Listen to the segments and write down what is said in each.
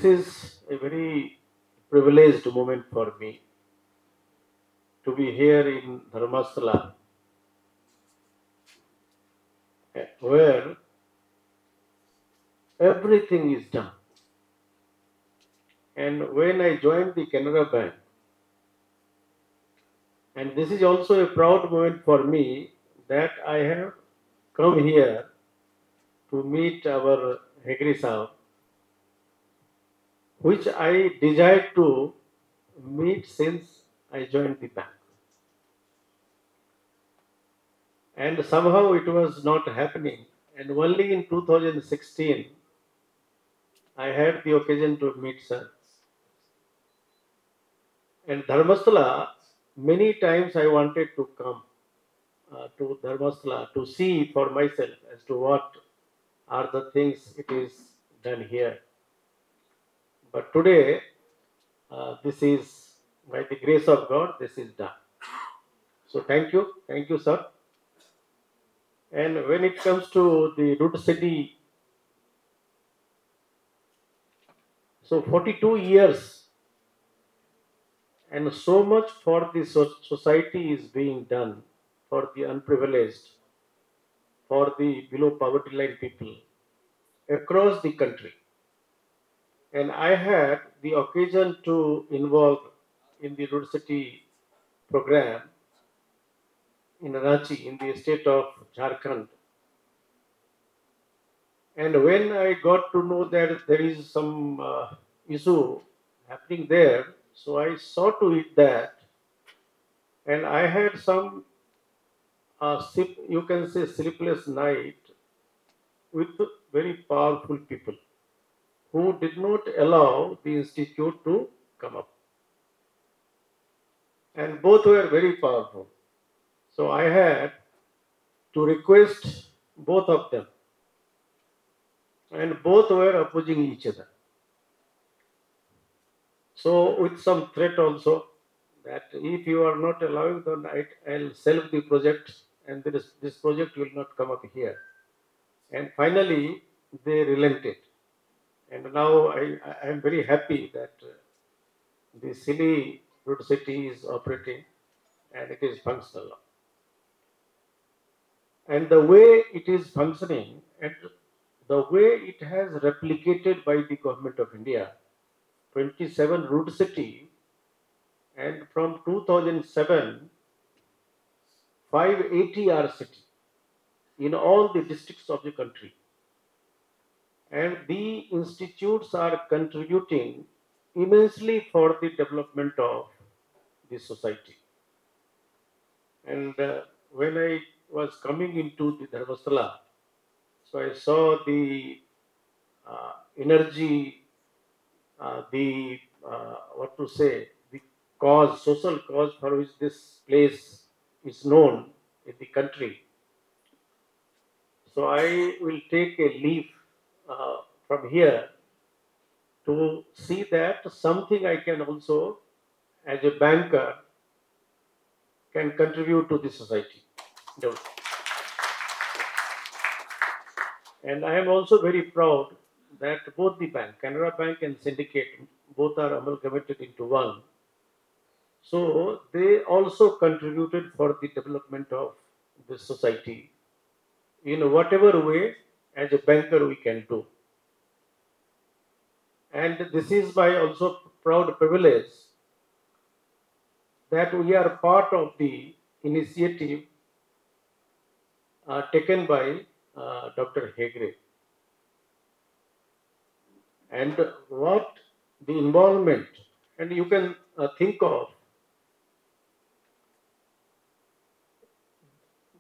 This is a very privileged moment for me to be here in Dharmashthala, where everything is done. And when I joined the Canara Bank, and this is also a proud moment for me that I have come here to meet our Heggadeಯವರ, which I desired to meet since I joined the bank. And somehow it was not happening. And only in 2016, I had the occasion to meet sir. And Dharmashthala, many times I wanted to come to Dharmashthala to see for myself as to what are the things it is done here. But today, this is, by the grace of God, this is done. So thank you, sir. And when it comes to the Rudset, so 42 years, and so much for the society is being done for the unprivileged, for the below poverty line people across the country. And I had the occasion to involve in the Rudset program in Ranchi, in the state of Jharkhand. And when I got to know that there is some issue happening there, so I saw to it that, and I had some, you can say, sleepless night with very powerful people who did not allow the institute to come up. And both were very powerful. So I had to request both of them. And both were opposing each other. So with some threat also, that if you are not allowing, then I'll sell the project and this project will not come up here. And finally, they relented. And now I am very happy that the silly Rudset is operating and it is functional. And the way it is functioning and the way it has replicated by the government of India, 27 Rudset, and from 2007, 580 RCT in all the districts of the country. And the institutes are contributing immensely for the development of the society. And when I was coming into the Dharmashthala, so I saw the energy, the cause, social cause for which this place is known in the country. So I will take a leaf from here to see that something I can also, as a banker, can contribute to the society. And I am also very proud that both the bank, Canara Bank and Syndicate, both are amalgamated into one. So they also contributed for the development of the society in whatever way as a banker we can do. And this is my also proud privilege that we are part of the initiative taken by Dr. Heggadeಯವರ. And what the involvement, and you can think of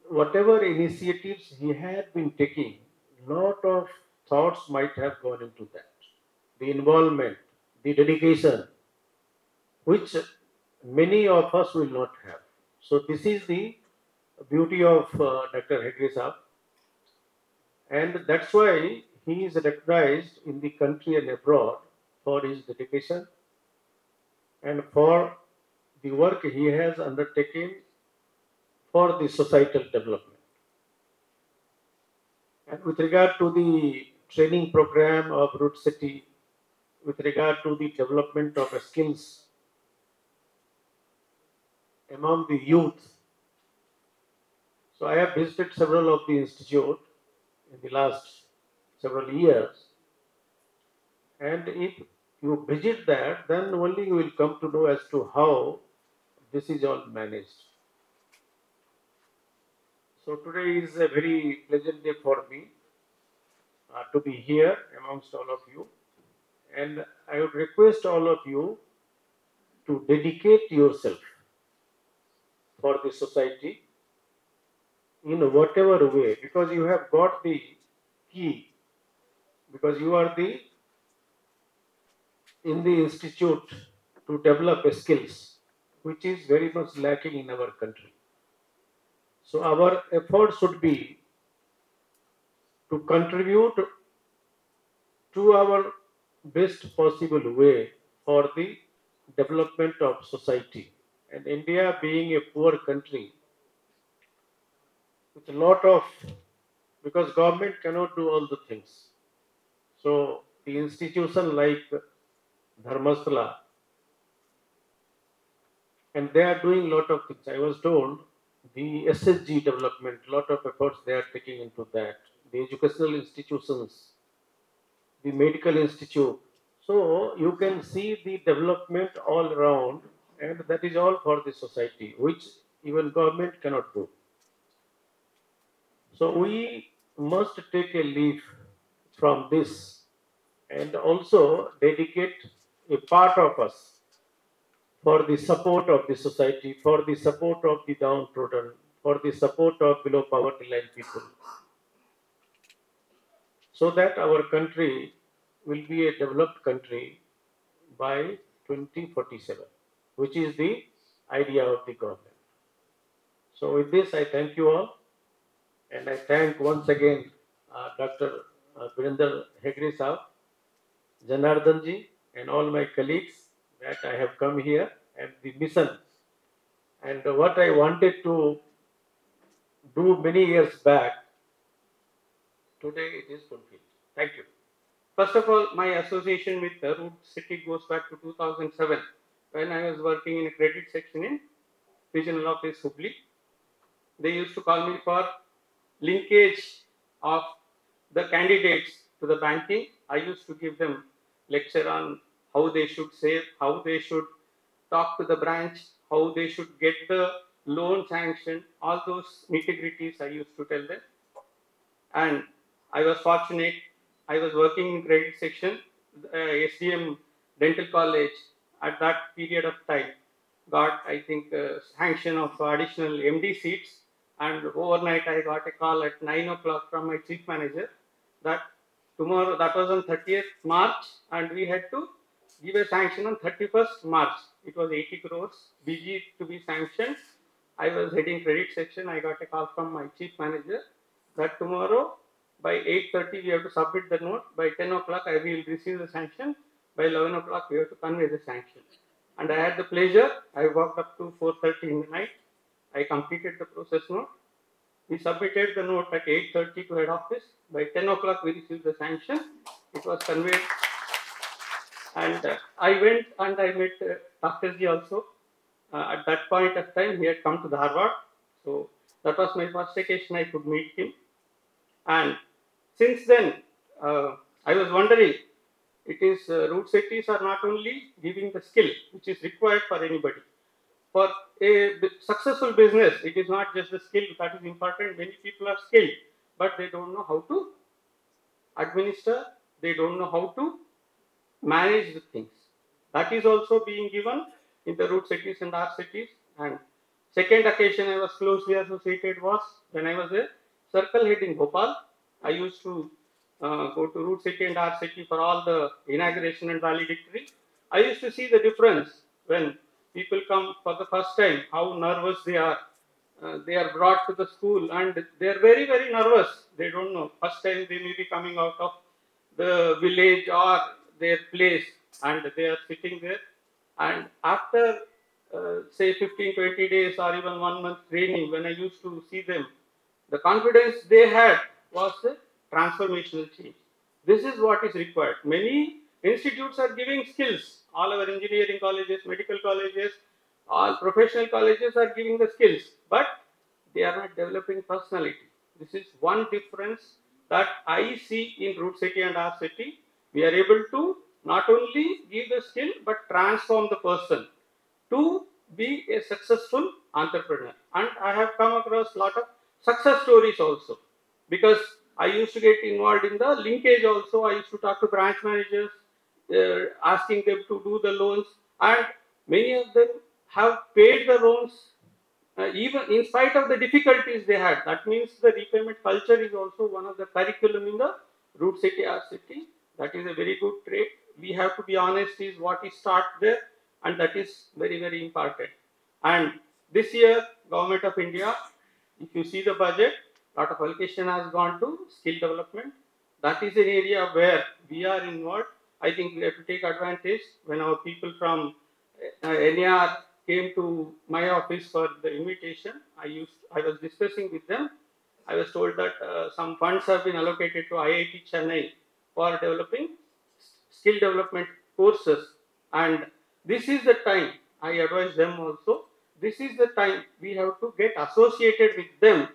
whatever initiatives he had been taking, lot of thoughts might have gone into that. The involvement, the dedication, which many of us will not have. So this is the beauty of Dr. Heggadeಯವರ. And that's why he is recognized in the country and abroad for his dedication and for the work he has undertaken for the societal development. And with regard to the training program of Rudset, with regard to the development of skills among the youth. So I have visited several of the institute in the last several years, and if you visit that, then only you will come to know as to how this is all managed. So today is a very pleasant day for me to be here amongst all of you, and I would request all of you to dedicate yourself for the society in whatever way, because you have got the key, because you are the in the institute to develop skills which is very much lacking in our country. So our effort should be to contribute to our best possible way for the development of society. And India being a poor country with a lot of, because government cannot do all the things. So the institution like Dharmasthalaand they are doing a lot of things. I was told the SSG development, lot of efforts they are taking into that. The educational institutions, the medical institute. So you can see the development all around, and that is all for the society, which even government cannot do. So we must take a leaf from this and also dedicate a part of us for the support of the society, for the support of the downtrodden, for the support of below poverty line people, so that our country will be a developed country by 2047, which is the idea of the government. So with this, I thank you all, and I thank once again Dr.D.Veerendra Heggadesaab, Janardhanji, and all my colleagues that I have come here, and the mission and what I wanted to do many years back, today it is fulfilled. Thank you. First of all, my association with Rudset goes back to 2007 when I was working in a credit section in regional office Hubli. They used to call me for linkage of the candidates to the banking. I used to give them lecture on how they should save, how they should talk to the branch, how they should get the loan sanction, all those nitty-gritties I used to tell them. And I was fortunate, I was working in credit section, SDM Dental College at that period of time got, I think, sanction of additional MD seats, and overnight I got a call at 9 o'clock from my chief manager that tomorrow, that was on 30th March, and we had to give a sanction on 31st March. It was 80 crores BG to be sanctioned. I was heading credit section. I got a call from my chief manager that tomorrow by 8:30 we have to submit the note. By 10 o'clock I will receive the sanction. By 11 o'clock we have to convey the sanction. And I had the pleasure. I worked up to 4:30 in the night. I completed the process note. We submitted the note at 8:30 to head office. By 10 o'clock we received the sanction. It was conveyed. And I went and I met Dr.G also. At that point of time, he had come to Dharwad. So that was my first occasion I could meet him. And since then, I was wondering, it is Rudsetis are not only giving the skill which is required for anybody. For a successful business, it is not just the skill that is important. Many people are skilled, but they don't know how to administer. They don't know how to manage the things. That is also being given in the Rudsetis and 𝐼𝐸𝐶s. And second occasion I was closely associated was when I was a circle head in Bhopal. I used to go to Rudset and 𝐼𝐸𝐶 for all the inauguration and valedictory. I used to see the difference when people come for the first time, how nervous they are. They are brought to the school and they are very, very nervous. They don't know. First time they may be coming out of the village or their place and they are sitting there. And after say 15-20 days or even 1 month training, when I used to see them, the confidence they had was a transformational change. This is what is required. Many institutes are giving skills. All our engineering colleges, medical colleges, all professional colleges are giving the skills, but they are not developing personality. This is one difference that I see in Rudset and 𝐷𝐸. We are able to not only give the skill, but transform the person to be a successful entrepreneur. And I have come across a lot of success stories also, because I used to get involved in the linkage also. I used to talk to branch managers, asking them to do the loans, and many of them have paid the loans even in spite of the difficulties they had. That means the repayment culture is also one of the curriculum in the Rudset 𝐷𝐸. That is a very good trait. We have to be honest is what is taught there, and that is very, very important. And this year, Government of India, if you see the budget, a lot of allocation has gone to skill development. That is an area where we are involved. I think we have to take advantage. When our people from NAR came to my office for the invitation, I was discussing with them. I was told that some funds have been allocated to IIT Chennai for developing skill development courses, and this is the time. I advise them also. This is the time we have to get associated with them.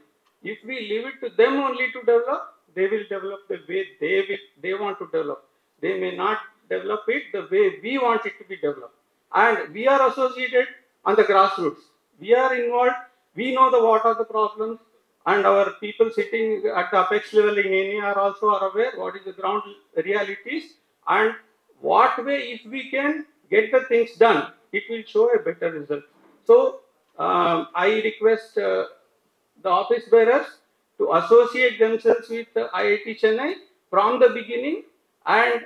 If we leave it to them only to develop, they will develop the way they want to develop. They may not develop it the way we want it to be developed. And we are associated on the grassroots. We are involved. We know what are the problems, and our people sitting at the apex level in NAR also are aware what is the ground realities, and what way if we can get the things done, it will show a better result. So I request the office bearers to associate themselves with IIT Chennai from the beginning and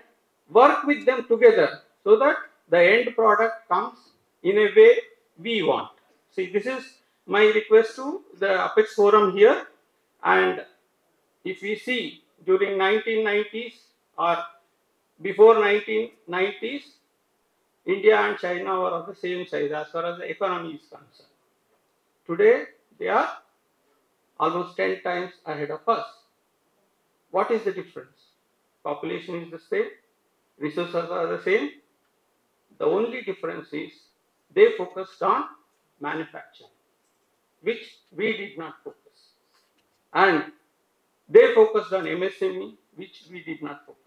work with them together so that the end product comes in a way we want. See, this is my request to the Apex Forum here. And if we see during 1990s or before 1990s, India and China were of the same size as far as the economy is concerned. Today, they are almost 10 times ahead of us. What is the difference? Population is the same, resources are the same. The only difference is they focused on manufacturing, which we did not focus. And they focused on MSME, which we did not focus.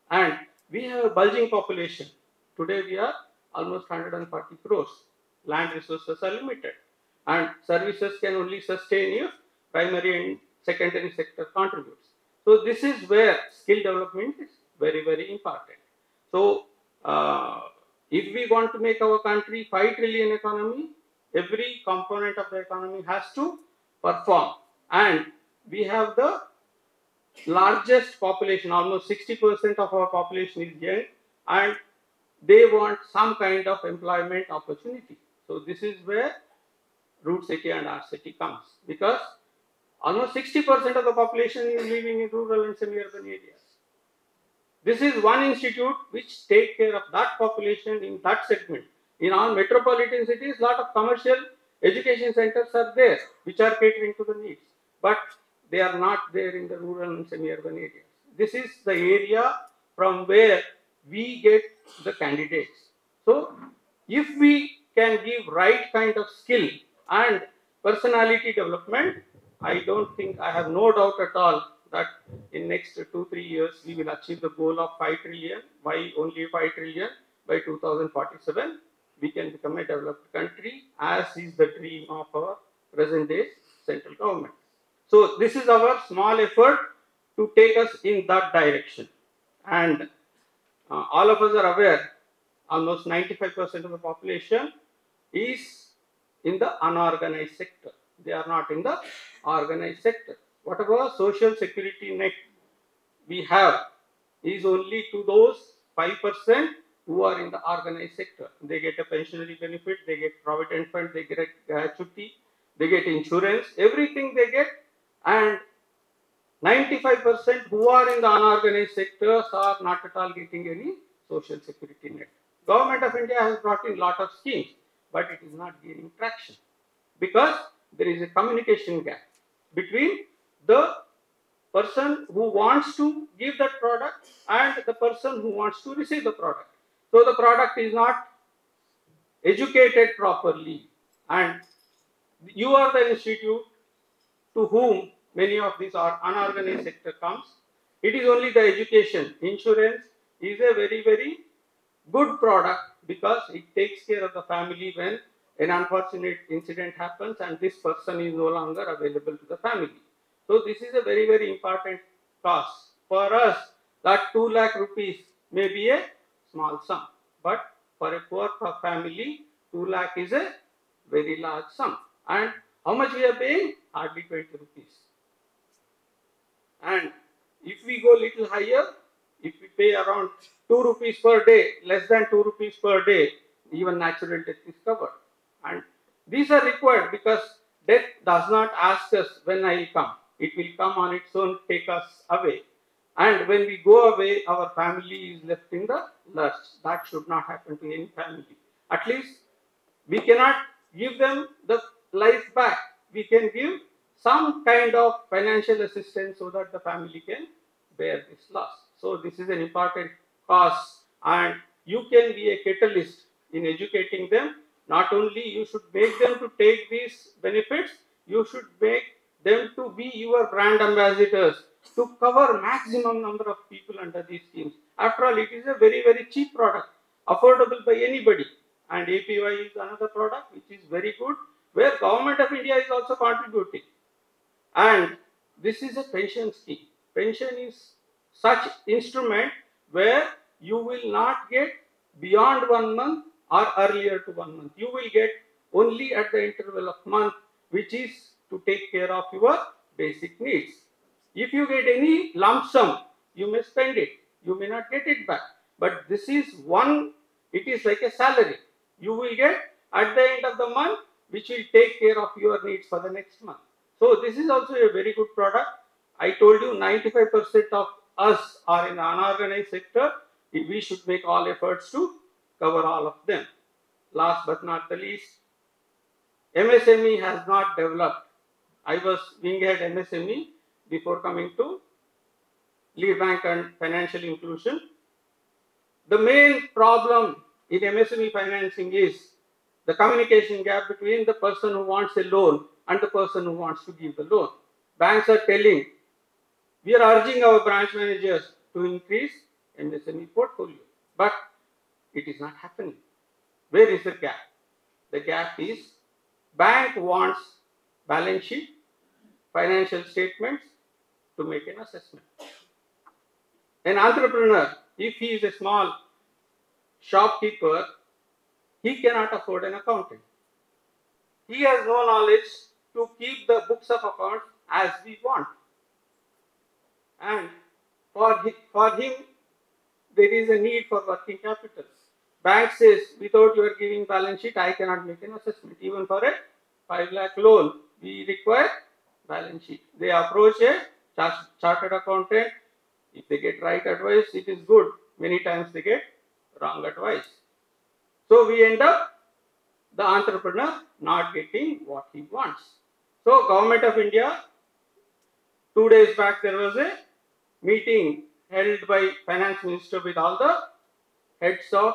And we have a bulging population. Today we are almost 140 crores. Land resources are limited, and services can only sustain if primary and secondary sector contributes. So this is where skill development is very, very important. So if we want to make our country 5 trillion economy, every component of the economy has to perform. And we have the largest population, almost 60% of our population is young, and they want some kind of employment opportunity. So this is where Rudset and 𝐷𝐸 comes, because almost 60% of the population is living in rural and semi-urban areas. This is one institute which takes care of that population in that segment. In all metropolitan cities, lot of commercial education centers are there, which are catering to the needs, but they are not there in the rural and semi-urban areas. This is the area from where we get the candidates. So, if we can give right kind of skill and personality development, I don't think, I have no doubt at all that in next 2-3 years we will achieve the goal of 5 trillion. Why only 5 trillion? By 2047, we can become a developed country, as is the dream of our present day central government. So this is our small effort to take us in that direction. And all of us are aware, almost 95% of the population is in the unorganized sector. They are not in the organized sector. Whatever social security net we have is only to those 5% who are in the organized sector. They get a pensionary benefit, they get provident fund, they get gratuity, they get insurance, everything they get. And 95% who are in the unorganized sectors are not at all getting any social security net. Government of India has brought in lot of schemes, but it is not gaining traction because there is a communication gap between the person who wants to give that product and the person who wants to receive the product. So the product is not educated properly, and you are the institute to whom many of these are unorganized sector comes. It is only the education. Insurance is a very, very good product because it takes care of the family when an unfortunate incident happens and this person is no longer available to the family. So this is a very, very important cost. For us, that 2 lakh rupees may be a small sum, but for a poor family, 2 lakh is a very large sum. And how much we are paying? Hardly 20 rupees. And if we go little higher, if we pay around 2 rupees per day, less than 2 rupees per day, even natural death is covered. And these are required because death does not ask us when I will come. It will come on its own, take us away. And when we go away, our family is left in the lurch. That should not happen to any family. At least we cannot give them the life back. We can give some kind of financial assistance so that the family can bear this loss. So this is an important cause, and you can be a catalyst in educating them. Not only you should make them to take these benefits, you should make them to be your brand ambassadors to cover maximum number of people under these schemes. After all, it is a very, very cheap product, affordable by anybody. And APY is another product which is very good, where Government of India is also contributing. And this is a pension scheme. Pension is such instrument where you will not get beyond 1 month or earlier to 1 month. You will get only at the interval of month, which is to take care of your basic needs. If you get any lump sum, you may spend it. You may not get it back. But this is one, it is like a salary. You will get at the end of the month, which will take care of your needs for the next month. So this is also a very good product. I told you 95% of us are in the unorganized sector. We should make all efforts to cover all of them. Last but not the least, MSME has not developed. I was wing head MSME before coming to lead bank and financial inclusion. The main problem in MSME financing is the communication gap between the person who wants a loan and the person who wants to give the loan. Banks are telling, we are urging our branch managers to increase MSME portfolio, but it is not happening. Where is the gap? The gap is bank wants balance sheet, financial statements to make an assessment. An entrepreneur, if he is a small shopkeeper, he cannot afford an accountant. He has no knowledge to keep the books of accounts as we want. And for him, there is a need for working capital. Bank says, without your giving balance sheet, I cannot make an assessment. Even for a 5 lakh loan, we require balance sheet. They approach a chartered accountant. If they get right advice, it is good. Many times they get wrong advice. So we end up the entrepreneur not getting what he wants. So Government of India, 2 days back there was a meeting held by Finance Minister with all the heads of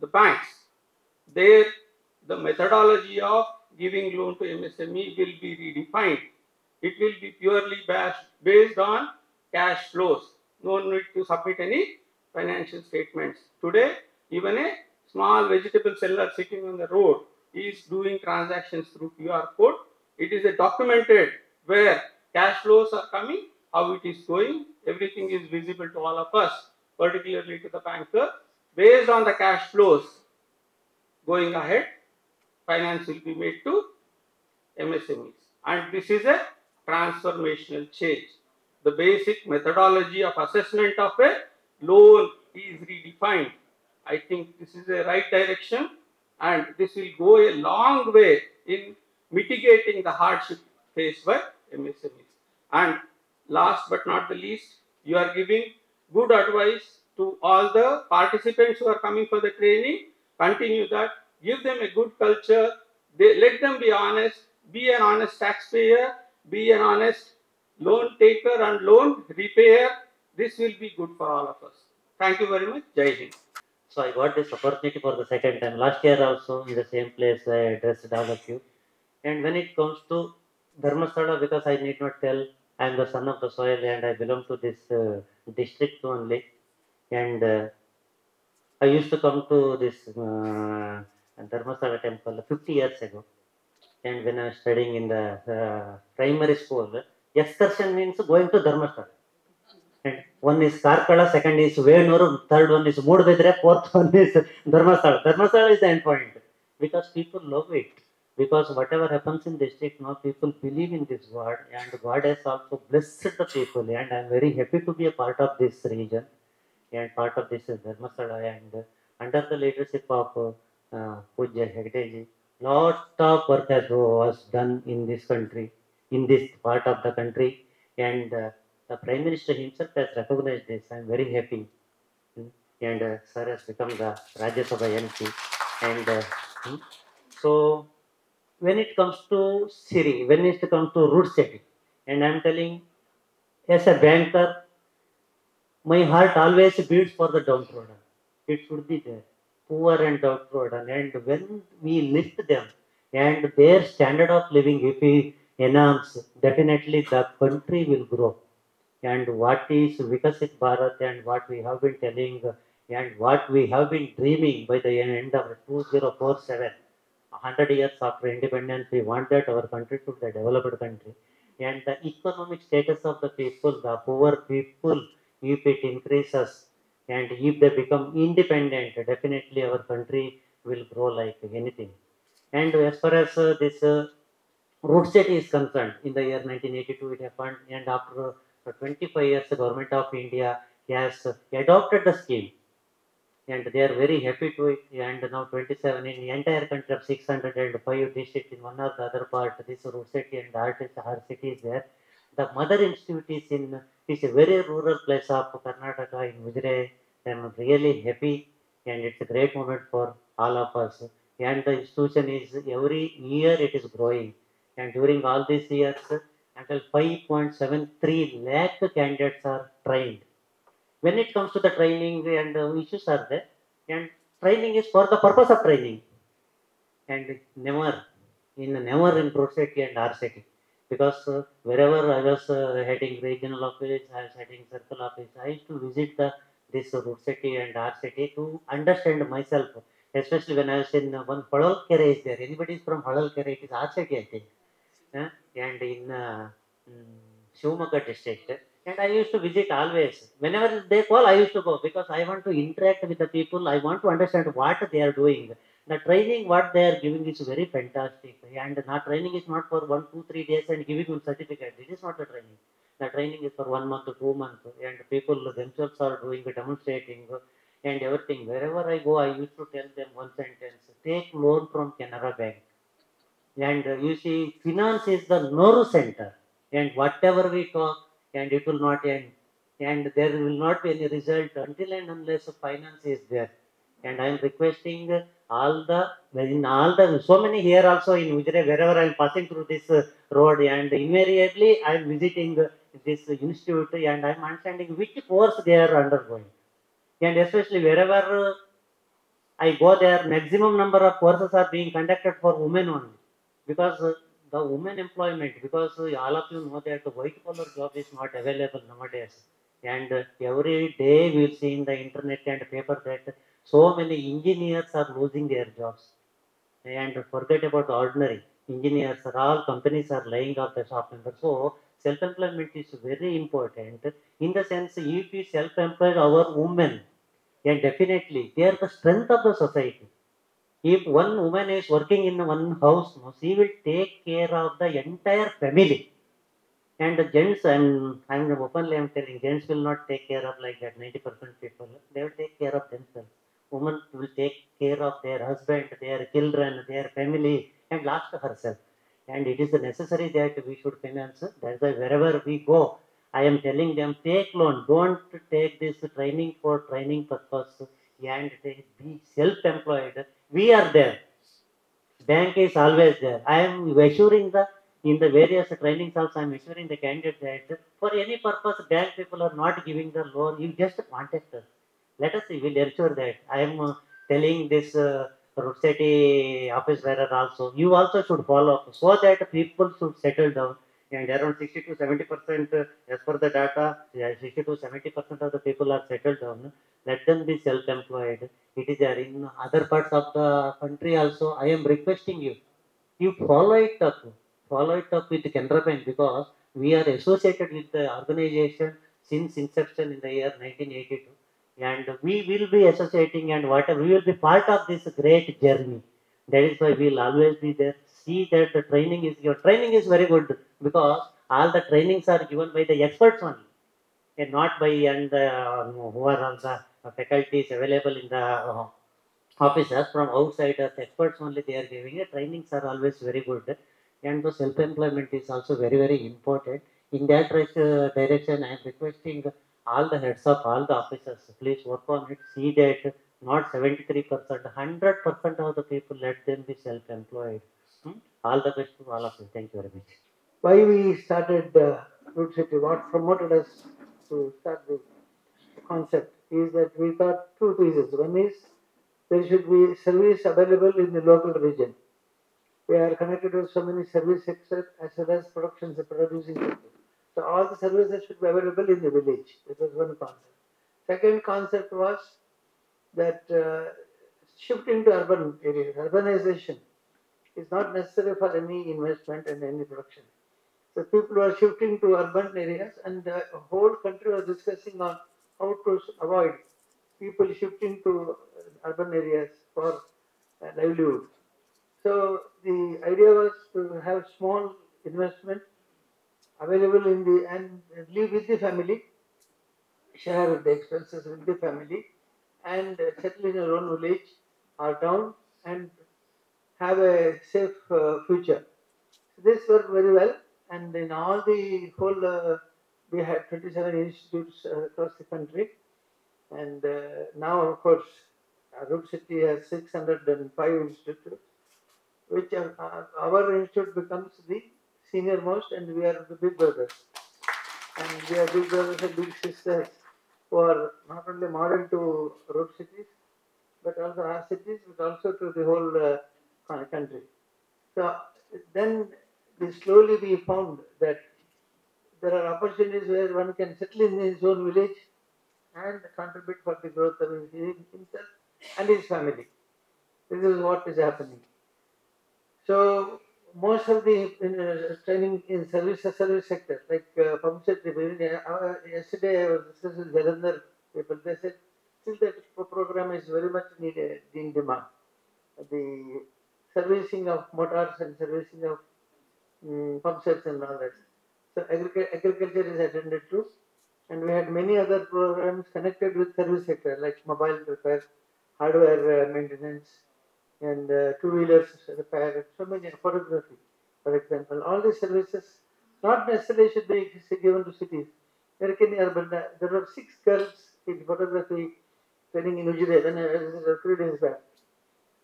the banks. There the methodology of giving loan to MSME will be redefined. It will be purely based on cash flows. No need to submit any financial statements. Today, even a small vegetable seller sitting on the road is doing transactions through QR code. It is a documented where cash flows are coming, how it is going, everything is visible to all of us, particularly to the banker. Based on the cash flows going ahead, finance will be made to MSMEs. And this is a transformational change. The basic methodology of assessment of a loan is redefined. I think this is the right direction, and this will go a long way in mitigating the hardship faced by MSMEs. And last but not the least, you are giving good advice to all the participants who are coming for the training. Continue that. Give them a good culture. Let them be honest. Be an honest taxpayer. Be an honest loan taker and loan repayer. This will be good for all of us. Thank you very much. Jai Hind. So I got this opportunity for the second time. Last year also in the same place I addressed all of you. And when it comes to Dharmasthala, because I need not tell, I am the son of the soil and I belong to this district only. And I used to come to this Dharmasthala temple 50 years ago. And when I was studying in the primary school, excursion means going to Dharmasthala. And one is Karkala, second is Venur, third one is Mudbedre, fourth one is Dharmasthala. Dharmasthala is the end point because people love it. Because whatever happens in district, now people believe in this God, and God has also blessed the people. And I am very happy to be a part of this region and part of this Dharmasthala. And under the leadership of Pujya Heggadeji, lot of work was done in this country, in this part of the country, and the Prime Minister himself has recognized this. I am very happy. And sir has become the Rajya Sabha MP. And so when it comes to Siri, when it comes to Rudset, and I am telling, as a banker, my heart always beats for the downtrodden. It should be there, poor and downtrodden. And when we lift them and their standard of living, if we enhance, definitely the country will grow. And what is Vikasit Bharat and what we have been telling and what we have been dreaming by the end of 2047, 100 years after independence, we want that our country should be a developed country. And the economic status of the people, the poor people, if it increases and if they become independent, definitely our country will grow like anything. And as far as this Rudset is concerned, in the year 1982 it happened, and after 25 years, the government of India has adopted the scheme, and they are very happy to it. And now 27 in the entire country of 605 districts, in one or the other part, this Rudset and our city is there. The mother institute is a very rural place of Karnataka in ujire. I am really happy, and it's a great moment for all of us. And the institution is every year it is growing, and during all these years, until 5.73 lakh candidates are trained. When it comes to the training and issues are there, and training is for the purpose of training, and never in Rudset and 𝐷 because wherever I was heading regional office, I was heading circle office, I used to visit this Rudset and 𝐷 to understand myself, especially when I was in one Holalkere is there. Anybody is from Holalkere? It is 𝐷, I think. And in Samagra district. And I used to visit always. Whenever they call, I used to go because I want to interact with the people. I want to understand what they are doing. The training, what they are giving is very fantastic. And the training is not for 1, 2, 3 days and giving you certificate. This is not the training. The training is for 1 month, 2 months. And people themselves are doing, demonstrating and everything. Wherever I go, I used to tell them one sentence. Take loan from Canara Bank. And you see, finance is the nerve center. And whatever we talk, and it will not end. And there will not be any result until and unless finance is there. And I am requesting so many here also in ujire, wherever I am passing through this road, and invariably I am visiting this institute and I am understanding which course they are undergoing. And especially wherever I go there, maximum number of courses are being conducted for women only. Because the women employment, because all of you know that the white collar job is not available nowadays. And every day we'll see in the internet and paper that so many engineers are losing their jobs. And forget about ordinary engineers, all companies are laying off the shop members. So self-employment is very important. In the sense, if we self-employ our women, and definitely they are the strength of the society. If one woman is working in one house, she will take care of the entire family. And the gents, I'm openly I'm telling, gents will not take care of like that 90% people. They will take care of themselves. Women will take care of their husband, their children, their family, and last herself. And it is necessary that we should finance. That's why wherever we go, I am telling them, take loan. Don't take this training for training purpose. And be self-employed. We are there. Bank is always there. I am assuring the in the various trainings also, I am assuring the candidate that for any purpose, bank people are not giving the loan. You just contact us. Let us see. We'll ensure that. I am telling this Rudset office bearer also. You also should follow up so that people should settle down. And around 60 to 70%, as per the data, 60 to 70% of the people are settled down. Let them be self-employed. It is there in other parts of the country also. I am requesting you. You follow it up. Follow it up with Canara Bank, because we are associated with the organization since inception in the year 1982. And we will be associating, and whatever, we will be part of this great journey. That is why we will always be there. See that the training is, your training is very good, because all the trainings are given by the experts only, and not by and who are all the faculties available in the officers from outsiders, experts only they are giving it. Trainings are always very good, and the self-employment is also very, very important. In that direction, I am requesting all the heads of all the officers, please work on it. See that not 73%, 100% of the people, let them be self-employed. All the best to all of you. Thank you very much. Why we started Rudset, what promoted us to start the concept is that we thought two reasons. One is there should be service available in the local region. We are connected with so many service sectors as well as producing sector. So all the services should be available in the village. That was one concept. Second concept was that shifting to urban areas, urbanization is not necessary for any investment and any production. So people were shifting to urban areas, and the whole country was discussing on how to avoid people shifting to urban areas for livelihood. So the idea was to have small investment available in the, and live with the family, share the expenses with the family, and settle in your own village or town and have a safe future. So this worked very well, and in all the whole, we had 27 institutes across the country, and now of course Rudset has 605 institutes, which our institute becomes the senior most, and we are the big brothers. And we are big brothers and big sisters who are not only modern to road cities, but also our cities, but also to the whole country. So then slowly we found that there are opportunities where one can settle in his own village and contribute for the growth of himself and his family. This is what is happening. So most of the training in service sector, like pump set repair, yesterday I was discussing with Jalandhar people. They said still that program is very much needed in demand. The servicing of motors and servicing of pump sets and all that. So agriculture is attended to, and we had many other programs connected with service sector, like mobile repair, hardware maintenance, and two-wheelers repair, so many, photography, for example. All these services not necessarily should be given to cities. There were 6 girls in photography training in Ujire when I was 3 days back.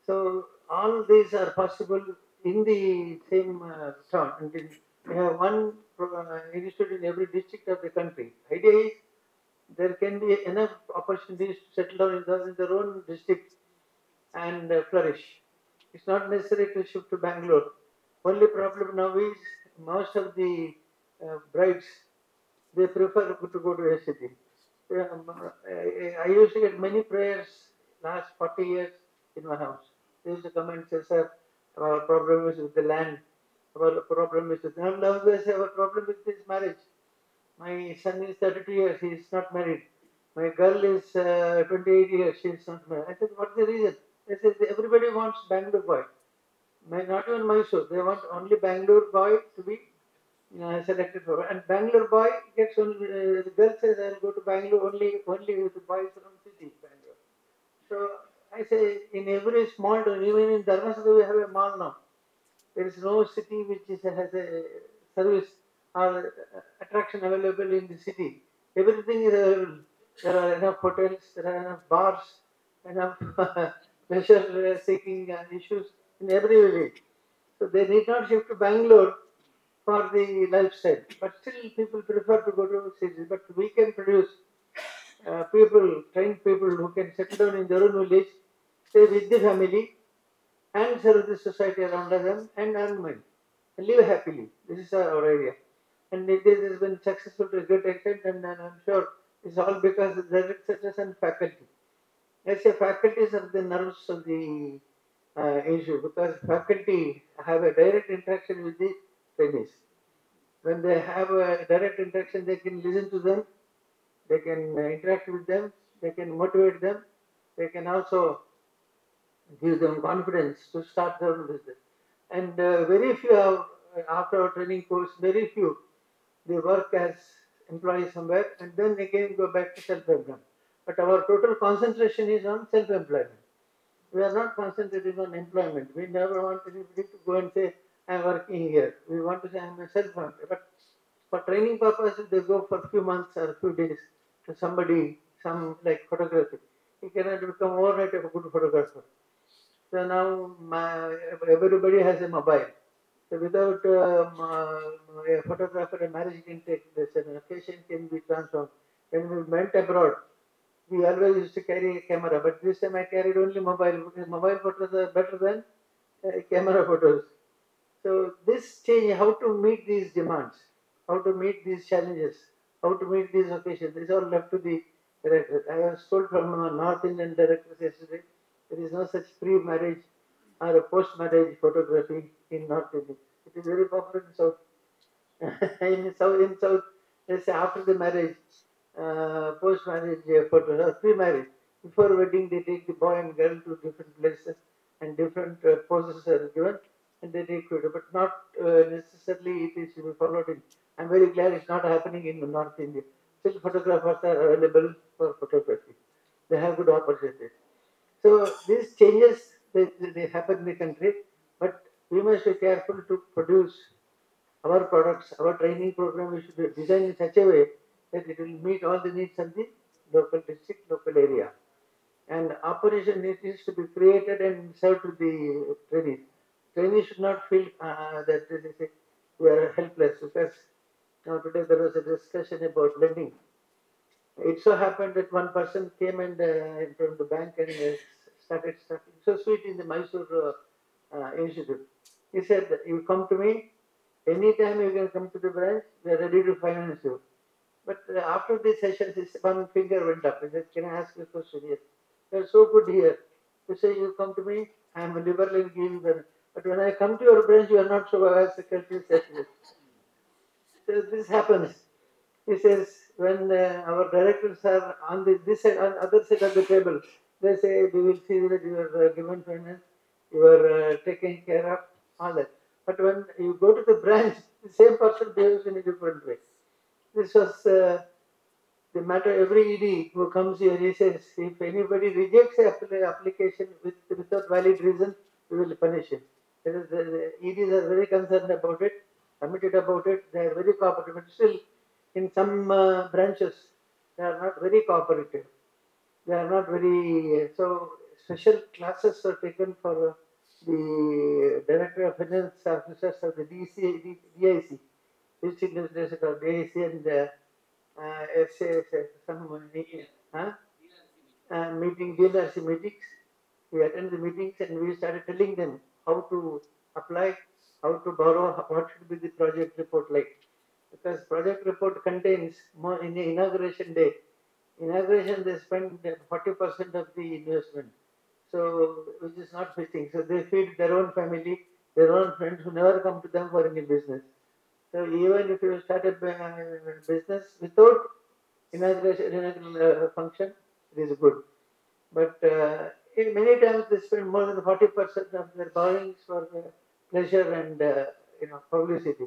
So all these are possible in the same town. And we have one institute in every district of the country. Idea is there can be enough opportunities to settle down in their own district and flourish. It's not necessary to shift to Bangalore. Only problem now is most of the brides, they prefer to go to a city. I used to get many prayers last 40 years in my house. They used to come and say, sir, our problem is with the land. Our problem is with the land. Now they say, our problem is this marriage. My son is 32 years, he is not married. My girl is 28 years, she is not married. I said, what's the reason? They said, everybody wants Bangalore boy. Not even Mysore. They want only Bangalore boy to be selected for. And Bangalore boy gets only, the girl says, I'll go to Bangalore only with the boys from city, Bangalore. So I say, in every small town, even in Dharmasthalaदल we have a mall now. There is no city which has a service or attraction available in the city. Everything is available. There are enough hotels, there are enough bars, enough pleasure seeking issues in every village. So they need not shift to Bangalore for the lifestyle. But still people prefer to go to cities. But we can produce people, trained people who can settle down in their own village, stay with the family and serve the society around them and earn money and live happily. This is our idea. And it has been successful to a great extent, and I'm sure it's all because of the researchers and faculty. I say faculties are the nerves of the issue, because faculty have a direct interaction with the trainees. When they have a direct interaction, they can listen to them, they can interact with them, they can motivate them, they can also give them confidence to start their own business. And very few have, after our training course, very few, they work as employees somewhere and then again go back to self-employment. But our total concentration is on self-employment. We are not concentrating on employment. We never want anybody to go and say, I'm working here. We want to say, I'm a self-employed. But for training purposes, they go for a few months or a few days to somebody, some like photography. He cannot become overnight a good photographer. So now everybody has a mobile. So without a photographer, a marriage can take place, an occasion can be transformed. When we went abroad, we always used to carry a camera, but this time I carried only mobile, because mobile photos are better than camera photos. So this change, how to meet these demands, how to meet these challenges, how to meet these occasions, is all left to the directors. I was told from North Indian directors yesterday, there is no such pre-marriage or a post-marriage photography in North India. It is very popular in South. in South, they say after the marriage, post-marriage photos, or pre-marriage. Before wedding, they take the boy and girl to different places and different poses are given and they take photo. But not necessarily it is to be followed in. I'm very glad it's not happening in North India. Still photographers are available for photography. They have good opportunities. So these changes, they happen in the country, but we must be careful to produce our products, our training program. We should design in such a way that it will meet all the needs of the local district, local area. And operation needs to be created and served to the trainees. Trainees should not feel that they say we are helpless, because today there was a discussion about lending. It so happened that one person came and from the bank and started talking so sweet in the Mysore Institute. He said, you come to me, anytime you can come to the branch, we are ready to finance you. But after this session, his one finger went up. He said, can I ask you a question? Yes. You are so good here. You say, you come to me, I am liberal in giving them. But when I come to your branch, you are not so as secretary secretary. So this happens. He says, when our directors are on this side, on other side of the table, they say, we will see that you are given finance, you are taken care of, all that. But when you go to the branch, the same person behaves in a different way. This was the matter. Every ED who comes here, he says, if anybody rejects an application without valid reason, we will punish him. The EDs are very concerned about it, committed about it, they are very cooperative. But still, in some branches, they are not very cooperative. They are not very, so special classes were taken for the Director of Finance Officers of the DIC, District Administration of DIC, and some meeting, DRC meetings. We attend the meetings and we started telling them how to apply, how to borrow, what should be the project report like. Because project report contains more in the inauguration day. Inauguration, they spend 40% of the investment. So, which is not fitting. So, they feed their own family, their own friends who never come to them for any business. So, even if you start a business without inaugural function, it is good. But many times they spend more than 40% of their borrowings for pleasure and publicity.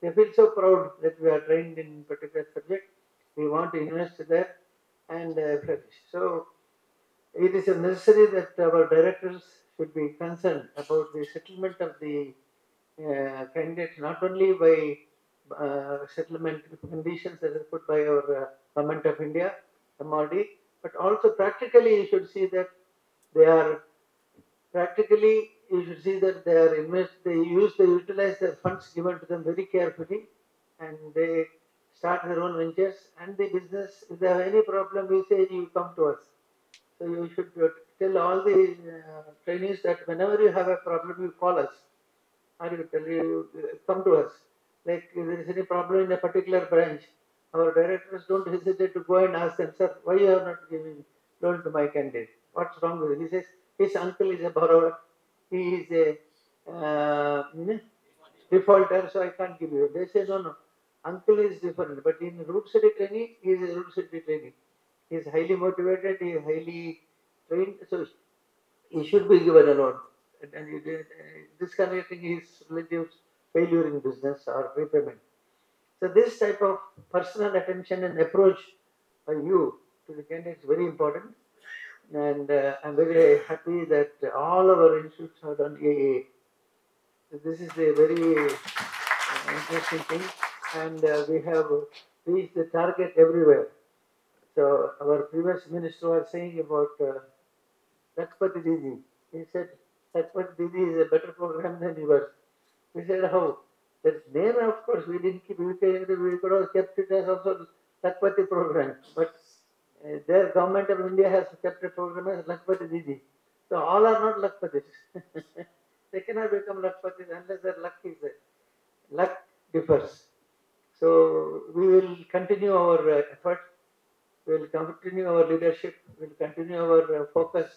They feel so proud that we are trained in particular subject. We want to invest there and flourish. So it is necessary that our directors should be concerned about the settlement of the candidates, not only by settlement conditions that are put by our Government of India, MRD, but also practically you should see that they are practically you should see that they utilize their funds given to them very carefully, and they start their own ventures and the business. If they have any problem, we say you come to us. So you should tell all the trainees that whenever you have a problem, you call us, or you tell you come to us. Like if there is any problem in a particular branch, our directors don't hesitate to go and ask them, sir, why you are not giving loan to my candidate? What's wrong with it? He says his uncle is a borrower, he is a defaulter, so I can't give you. They say no, uncle is different, but in root city training, he is a root city training. He is highly motivated, he is highly trained, so he should be given a loan. And disconnecting his relatives' failure in business or repayment. So this type of personal attention and approach by you to the candidate is very important. And I'm very happy that all our institutes have done AA. So this is a very interesting thing, and we have reached the target everywhere. So our previous minister was saying about Lakshpati Didi. He said Lakshpati Didi is a better program than yours. We said how? That name, of course, we didn't keep. We could have kept it as also Lakshpati program, but their government of India has kept a program as Lakshpati Didi. So all are not Lakshpatis. They cannot become Lakshpatis unless their luck is there. Luck differs. So we will continue our effort. We will continue our leadership. We will continue our focus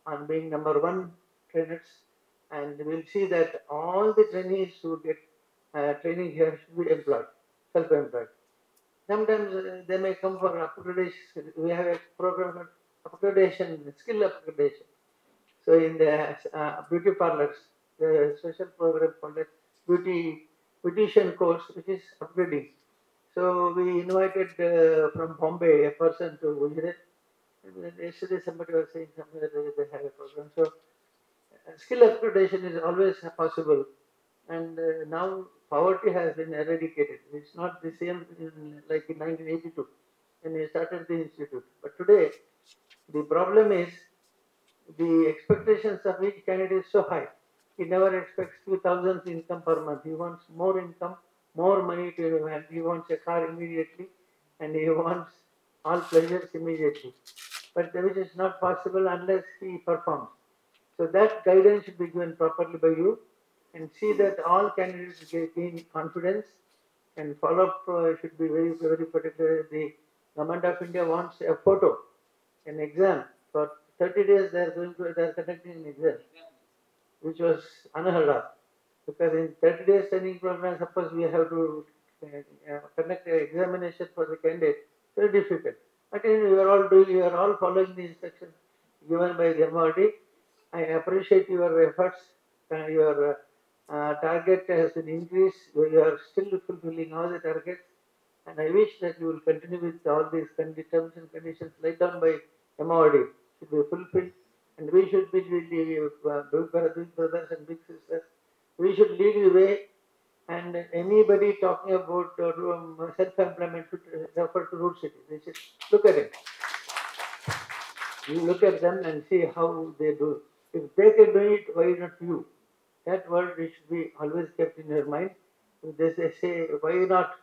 on being number one trainers, and we will see that all the trainees who get training here should be employed, self-employed. Sometimes they may come for upgradation. We have a program of upgradation, skill upgradation. So in the beauty parlors, the special program called beautician course, which is upgrading. So we invited from Bombay a person to ujire. Yesterday somebody was saying somewhere they have a program. So skill upgradation is always possible, and now poverty has been eradicated. It's not the same like in 1982 when we started the institute. But today the problem is the expectations of each candidate is so high. He never expects 2,000 income per month. He wants more income, more money to hand. He wants a car immediately, and he wants all pleasures immediately. But which is not possible unless he performs. So that guidance should be given properly by you, and see that all candidates gain confidence, and follow-up should be very, very particular. The Government of India wants a photo, an exam. For 30 days they are conducting an exam, which was unheard of. Because in 30 days training program, suppose we have to conduct an examination for the candidate, very difficult. But you are all following the instructions given by the MRD. I appreciate your efforts. Your target has been increased. You are still fulfilling all the targets. And I wish that you will continue with all these terms and conditions laid down by MRD should be fulfilled. And we should be the big brothers and big sisters. We should lead the way. And anybody talking about self-employment should refer to Root City. They should look at it. You look at them and see how they do. If they can do it, why not you? That word should be always kept in your mind. If they say, why not?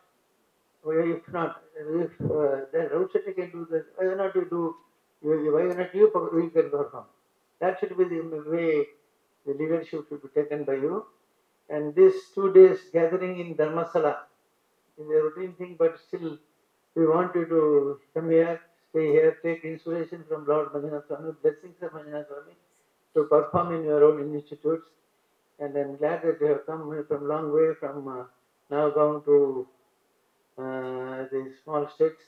Why if not? If the Root City can do this, why not you do? Why not you? We can perform. That should be the way the leadership should be taken by you. And this 2 days gathering in Dharmasthalais a routine thing, but still we want you to come here, stay here, take inspiration from Lord Manjunath Swami, blessings of Manjunath Swami, to perform in your own institutes. And I'm glad that you have come from long way from Nagaon to the small states,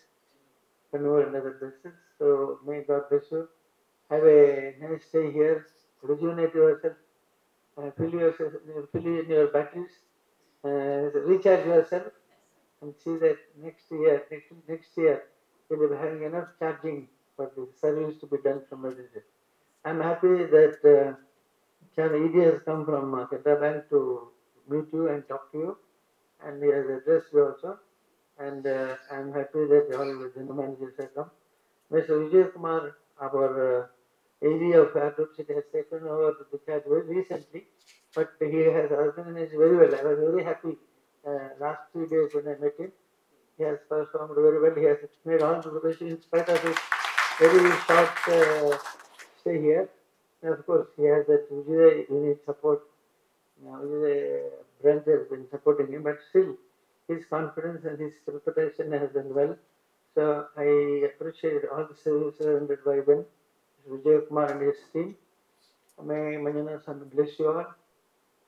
Kannur and other places. So may God bless you. Have a nice stay here, rejuvenate yourself, fill in your batteries, recharge yourself, and see that next year you'll be having enough charging for the service to be done from everywhere. I'm happy that ED has come from Canara Bank to meet you and talk to you, and he has addressed you also. And I'm happy that all the general managers have come. Mr. Vijay Kumar, our AD of Root City, has taken over the charge very recently. but he has organized very well. I was very happy last 3 days when I met him. He has performed very well. He has made all the preparations in spite of his very short stay here. And of course, he has that ujire unit support. Ujire branch has been supporting him, but still, his confidence and his preparation has done well. So I appreciate all the services rendered by them, Vijay Kumar and his team. May Manjana bless you all.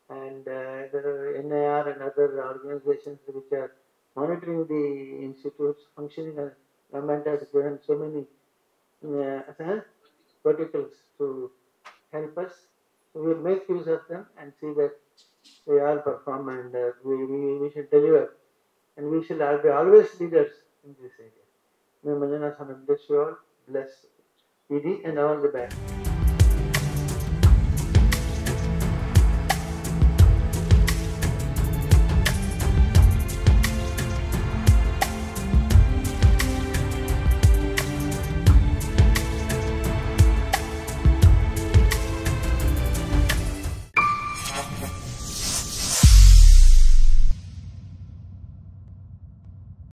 And there are NIR and other organizations which are monitoring the institute's functioning, and government has given so many verticals to help us. So we will make use of them and see that we all perform, and we should deliver, and we shall be always leaders in this area. May Manjana bless you all, bless PD and all the best.